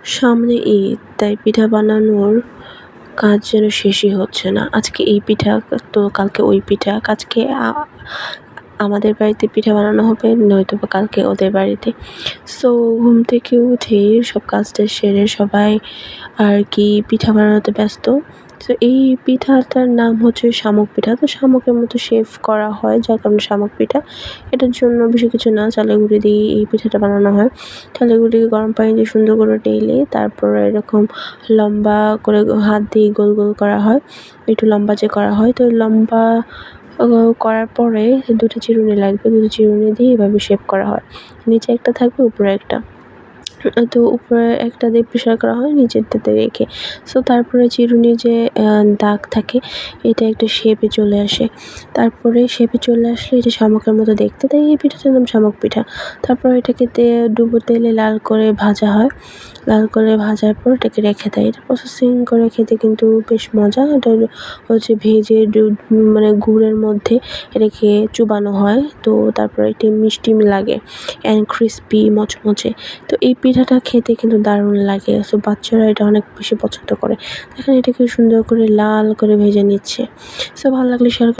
সামনে ঈদ, তাই পিঠা বানানোর কাজ যেন শেষই হচ্ছে না। আজকে এই পিঠা, তো কালকে ওই পিঠা। আজকে আমাদের বাড়িতে পিঠা বানানো হবে, নয়তোবা কালকে ওদের বাড়িতে। সো ঘুম থেকে উঠেই সব কাজটা সেরে সবাই আর কি পিঠা বানানোতে ব্যস্ত। তো এই পিঠাটার নাম হচ্ছে শামুক পিঠা। তো শামুকের মতো শেপ করা হয়, যার কারণে শামুক পিঠা। এটার জন্য বেশি কিছু না, চালের গুঁড়ি দিয়ে এই পিঠাটা বানানো হয়। চালের গুঁড়িকে গরম পানি দিয়ে সুন্দর করে ঢেলে তারপরে এরকম লম্বা করে হাত দিয়ে গোল গোল করা হয়। একটু লম্বা যে করা হয়, তো লম্বা করার পরে 2টা চিরুনি লাগবে। 2টা চিরুনি দিয়ে এভাবে শেপ করা হয়। নিচে একটা থাকবে, উপরে একটা। তো উপরে একটা দিয়ে প্রেসার করা হয়, নিচেরটাতে রেখে। সো তারপরে চিরুনির যে দাগ থাকে, এটা একটা শেপে চলে আসে। তারপরে শেপে চলে আসলে এটা শামুকের মতো দেখতে, তাই এই পিঠাটার নাম শামুক পিঠা। তারপর এটাকে ডুবো তেলে লাল করে ভাজা হয়। লাল করে ভাজার পর এটাকে রেখে দেয়। এটা প্রসেসিং করে খেতে কিন্তু বেশ মজা। এটা হচ্ছে ভেজে মানে গুড়ের মধ্যে রেখে চুবানো হয়। তো তারপরে একটি মিষ্টি লাগে অ্যান্ড ক্রিসপি মচমচে। তো এই পিঠাটা খেতে কিন্তু দারুণ লাগে। সো বাচ্চারা এটা অনেক বেশি পছন্দ করে। দেখেন এটাকে সুন্দর করে লাল করে ভেজে নিচ্ছে। সো ভালো লাগলে শেয়ার